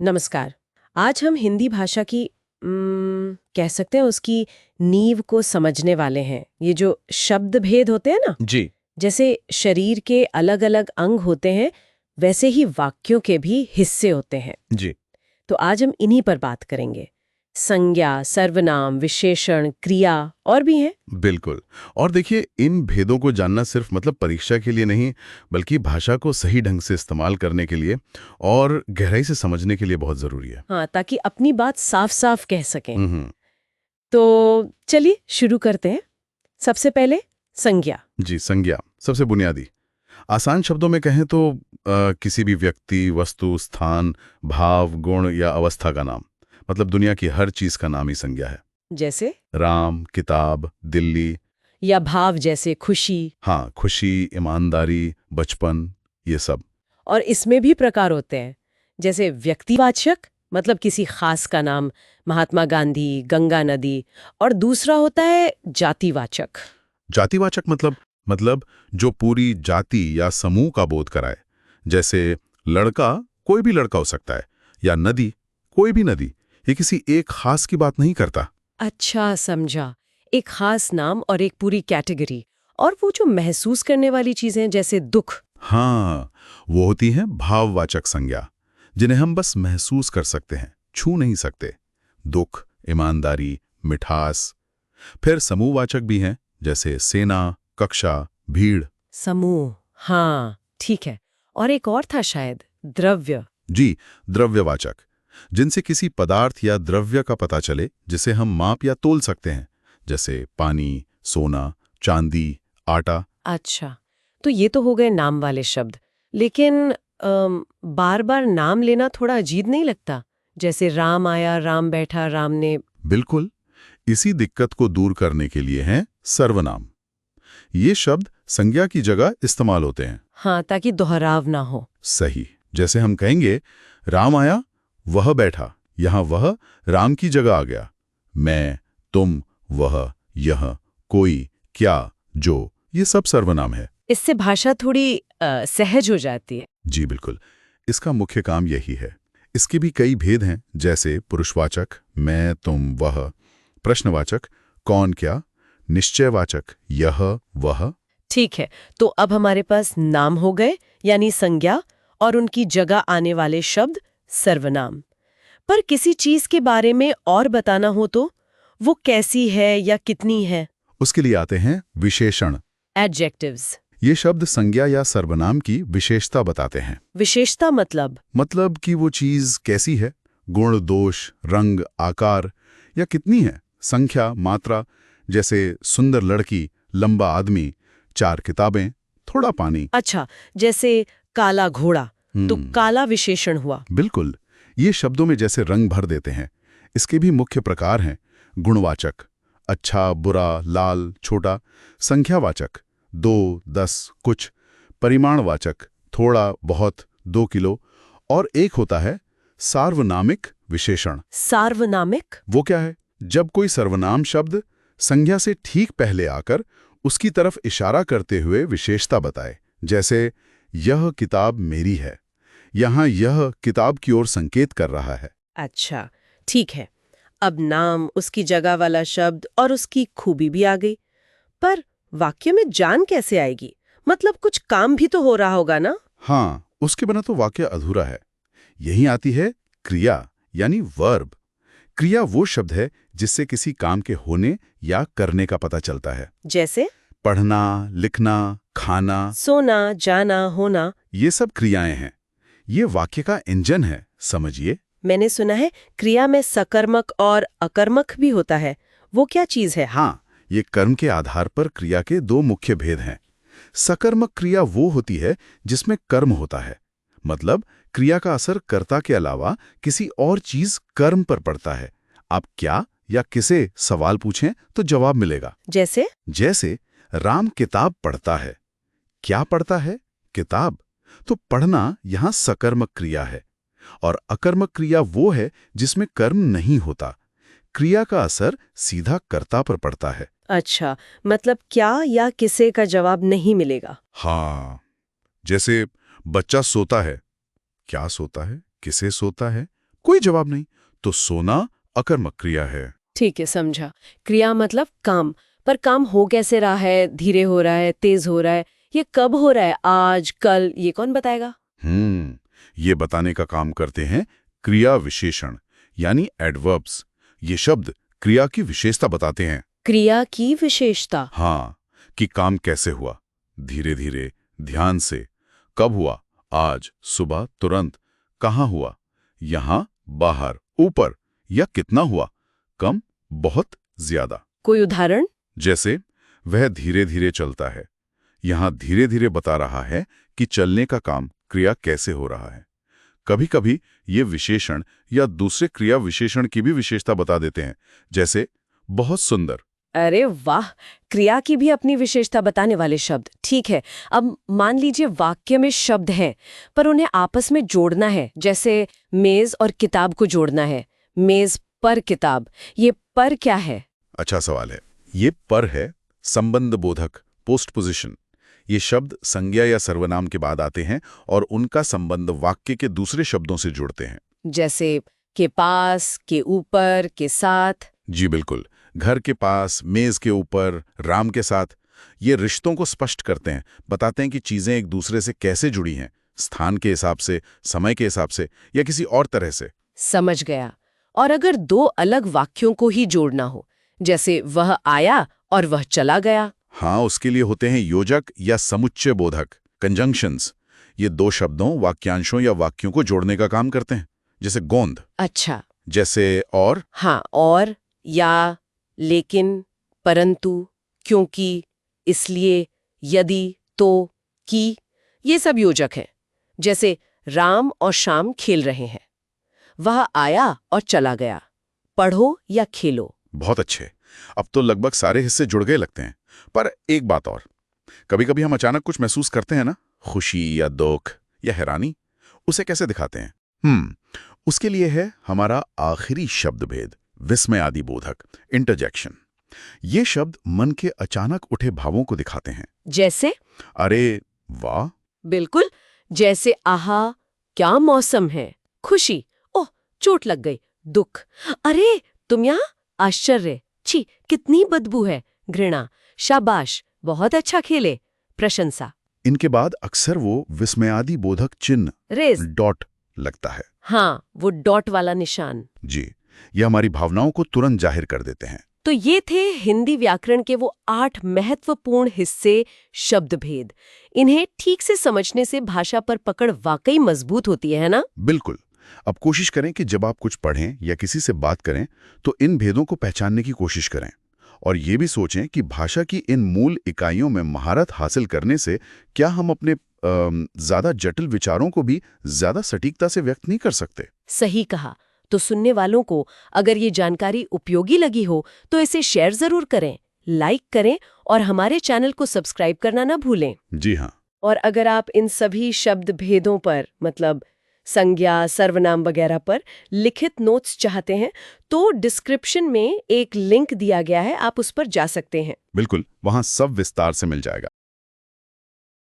नमस्कार। आज हम हिंदी भाषा की कह सकते हैं उसकी नींव को समझने वाले हैं। ये जो शब्द भेद होते हैं ना, जी। जैसे शरीर के अलग अलग अंग होते हैं, वैसे ही वाक्यों के भी हिस्से होते हैं। जी। तो आज हम इन्हीं पर बात करेंगे। संज्ञा, सर्वनाम, विशेषण, क्रिया और भी हैं। बिल्कुल। और देखिए, इन भेदों को जानना सिर्फ परीक्षा के लिए नहीं, बल्कि भाषा को सही ढंग से इस्तेमाल करने के लिए और गहराई से समझने के लिए बहुत ज़रूरी है। हाँ, ताकि अपनी बात साफ साफ कह सकें। हम्म। तो चलिए शुरू करते हैं। सबसे पहले संज्ञा। जी, संज्ञा सबसे बुनियादी। आसान शब्दों में कहें तो किसी भी व्यक्ति, वस्तु, स्थान, भाव, गुण या अवस्था का नाम। दुनिया की हर चीज़ का नाम ही संज्ञा है। जैसे राम, किताब, दिल्ली। या भाव जैसे खुशी। हाँ, खुशी, ईमानदारी, बचपन, ये सब। और इसमें भी प्रकार होते हैं, जैसे व्यक्तिवाचक मतलब किसी खास का नाम, महात्मा गांधी, गंगा नदी। और दूसरा होता है जातिवाचक। जातिवाचक मतलब जो पूरी जाति या समूह का बोध कराए। जैसे लड़का, कोई भी लड़का हो सकता है, या नदी, कोई भी नदी। ये किसी एक खास की बात नहीं करता। अच्छा, समझा। एक खास नाम और एक पूरी कैटेगरी। और वो जो महसूस करने वाली चीजें जैसे दुख। हाँ, वो होती हैं भाववाचक संज्ञा, जिन्हें हम बस महसूस कर सकते हैं, छू नहीं सकते। दुख, ईमानदारी, मिठास। फिर समूहवाचक भी हैं, जैसे सेना, कक्षा, भीड़। समूह, हाँ ठीक है। और एक और था शायद, द्रव्य। जी, द्रव्यवाचक, जिनसे किसी पदार्थ या द्रव्य का पता चले, जिसे हम माप या तोल सकते हैं, जैसे पानी, सोना, चांदी, आटा। अच्छा, तो ये तो हो गए नाम वाले शब्द। लेकिन बार बार नाम लेना थोड़ा अजीब नहीं लगता? जैसे राम आया, राम बैठा, राम ने। बिल्कुल। इसी दिक्कत को दूर करने के लिए हैं सर्वनाम। ये शब्द संज्ञा की जगह इस्तेमाल होते हैं। हाँ, ताकि दोहराव ना हो। सही। जैसे हम कहेंगे, राम आया, वह बैठा। यहां वह राम की जगह आ गया। मैं, तुम, वह, यह, कोई, क्या, जो, ये सब सर्वनाम है। इससे भाषा थोड़ी सहज हो जाती है। जी बिल्कुल। इसका मुख्य काम यही है। इसके भी कई भेद हैं, जैसे पुरुषवाचक, मैं, तुम, वह, प्रश्नवाचक, कौन, क्या, निश्चयवाचक, यह, वह। ठीक है, तो अब हमारे पास नाम हो गए, यानी संज्ञा, और उनकी जगह आने वाले शब्द सर्वनाम। पर किसी चीज के बारे में और बताना हो तो वो कैसी है या कितनी है? उसके लिए आते हैं विशेषण। एडजेक्टिव्स। ये शब्द संज्ञा या सर्वनाम की विशेषता बताते हैं। विशेषता मतलब कि वो चीज कैसी है, गुण, दोष, रंग, आकार, या कितनी है, संख्या, मात्रा। जैसे सुंदर लड़की, लंबा आदमी, 4 किताबें, थोड़ा पानी। अच्छा, जैसे काला घोड़ा, तो काला विशेषण हुआ। बिल्कुल। ये शब्दों में जैसे रंग भर देते हैं। इसके भी मुख्य प्रकार हैं। गुणवाचक, अच्छा, बुरा, लाल, छोटा। संख्यावाचक, 2, 10, कुछ। परिमाणवाचक, थोड़ा, बहुत, 2 किलो। और एक होता है सार्वनामिक विशेषण। सार्वनामिक? वो क्या है? जब कोई सर्वनाम शब्द संज्ञा से ठीक पहले आकर उसकी तरफ इशारा करते हुए विशेषता बताए। जैसे यह किताब मेरी है। यहाँ यह किताब की ओर संकेत कर रहा है। अच्छा, ठीक है। अब नाम, उसकी जगह वाला शब्द और उसकी खूबी भी आ गई। पर वाक्य में जान कैसे आएगी? मतलब कुछ काम भी तो हो रहा होगा ना? हाँ, उसके बिना तो वाक्य अधूरा है। यही आती है क्रिया, यानी वर्ब। क्रिया वो शब्द है जिससे किसी काम के होने या करने का पता चलता है। जैसे पढ़ना, लिखना, खाना। सोना, जाना, होना। ये सब क्रियाएं हैं। ये वाक्य का इंजन है, समझिए। मैंने सुना है क्रिया में सकर्मक और अकर्मक भी होता है। वो क्या चीज है? हाँ, ये कर्म के आधार पर क्रिया के 2 मुख्य भेद हैं। सकर्मक क्रिया वो होती है जिसमें कर्म होता है। मतलब क्रिया का असर कर्ता के अलावा किसी और चीज कर्म पर पड़ता है। आप क्या या किसे सवाल पूछें तो जवाब मिलेगा। जैसे राम किताब पढ़ता है। क्या पढ़ता है? किताब। तो पढ़ना यहाँ सकर्मक क्रिया है। और अकर्मक क्रिया वो है जिसमें कर्म नहीं होता। क्रिया का असर सीधा कर्ता पर पड़ता है। अच्छा, मतलब क्या या किसे का जवाब नहीं मिलेगा। हाँ, जैसे बच्चा सोता है। क्या सोता है? किसे सोता है? कोई जवाब नहीं। तो सोना अकर्मक क्रिया है। ठीक है, समझा। क्रिया मतलब काम, पर काम हो कैसे रहा है? धीरे हो रहा है, तेज हो रहा है, ये कब हो रहा है? आज, कल, ये कौन बताएगा? ये बताने का काम करते हैं क्रिया विशेषण यानी एडवर्ब्स। ये शब्द क्रिया की विशेषता बताते हैं। क्रिया की विशेषता? हाँ, कि काम कैसे हुआ, धीरे धीरे, ध्यान से, कब हुआ, आज, सुबह, तुरंत, कहाँ हुआ, यहाँ, बाहर, ऊपर, या कितना हुआ, कम, बहुत, ज्यादा। कोई उदाहरण? जैसे वह धीरे धीरे चलता है। यहाँ धीरे धीरे बता रहा है कि चलने का काम, क्रिया कैसे हो रहा है। कभी कभी ये विशेषण या दूसरे क्रिया विशेषण की भी विशेषता बता देते हैं, जैसे बहुत सुंदर। अरे वाह, क्रिया की भी अपनी विशेषता बताने वाले शब्द। ठीक है, अब मान लीजिए वाक्य में शब्द हैं, पर उन्हें आपस में जोड़ना है, जैसे मेज और किताब को जोड़ना है। मेज पर किताब, ये पर क्या है? अच्छा सवाल है। ये पर है संबंध बोधक, पोस्टपोजिशन। ये शब्द संज्ञा या सर्वनाम के बाद आते हैं और उनका संबंध वाक्य के दूसरे शब्दों से जुड़ते हैं। जैसे के पास, के ऊपर, के साथ। जी बिल्कुल, घर के पास, मेज के ऊपर, राम के साथ। ये रिश्तों को स्पष्ट करते हैं, बताते हैं कि चीजें एक दूसरे से कैसे जुड़ी हैं, स्थान के हिसाब से, समय के हिसाब से, या किसी और तरह से। समझ गया। और अगर दो अलग वाक्यों को ही जोड़ना हो, जैसे वह आया और वह चला गया? हाँ, उसके लिए होते हैं योजक या समुच्चय बोधक, कंजंक्शंस। ये दो शब्दों, वाक्यांशों या वाक्यों को जोड़ने का काम करते हैं। जैसे गोंद। अच्छा। जैसे और। हाँ, और, या, लेकिन, परंतु, क्योंकि, इसलिए, यदि, तो, कि, ये सब योजक हैं। जैसे राम और श्याम खेल रहे हैं, वह आया और चला गया, पढ़ो या खेलो। बहुत अच्छे। अब तो लगभग सारे हिस्से जुड़ गए लगते हैं। पर एक बात और, कभी कभी हम अचानक कुछ महसूस करते हैं ना, खुशी या दुख या हैरानी, उसे कैसे दिखाते हैं? उसके लिए है हमारा आखिरी शब्द भेद, विस्मय आदि बोधक, इंटरजेक्शन। ये शब्द मन के अचानक उठे भावों को दिखाते हैं। जैसे? अरे वाह। बिल्कुल, जैसे आहा क्या मौसम है, खुशी, ओह चोट लग गई, दुख, अरे तुम यहाँ, आश्चर्य, छी कितनी बदबू है, घृणा, शाबाश बहुत अच्छा खेले, प्रशंसा। इनके बाद अक्सर वो विस्मयादि बोधक चिन्ह, रेज, डॉट लगता है। हाँ, वो डॉट वाला निशान। जी, ये हमारी भावनाओं को तुरंत जाहिर कर देते हैं। तो ये थे हिंदी व्याकरण के वो 8 महत्वपूर्ण हिस्से, शब्द भेद। इन्हें ठीक से समझने से भाषा पर पकड़ वाकई मजबूत होती है ना? बिल्कुल। अब कोशिश करें कि जब आप कुछ पढ़ें या किसी से बात करें तो इन भेदों को पहचानने की कोशिश करें, और ये भी सोचें कि भाषा की इन मूल इकाइयों में महारत हासिल करने से क्या हम अपने ज्यादा जटिल विचारों को भी ज्यादा सटीकता से व्यक्त नहीं कर सकते। सही कहा। तो सुनने वालों को अगर ये जानकारी उपयोगी लगी हो तो इसे शेयर जरूर करें, लाइक करें और हमारे चैनल को सब्सक्राइब करना ना भूलें। जी हाँ। और अगर आप इन सभी शब्द भेदों पर, मतलब संज्ञा, सर्वनाम वगैरह पर लिखित नोट्स चाहते हैं तो डिस्क्रिप्शन में एक लिंक दिया गया है, आप उस पर जा सकते हैं। बिल्कुल, वहां सब विस्तार से मिल जाएगा।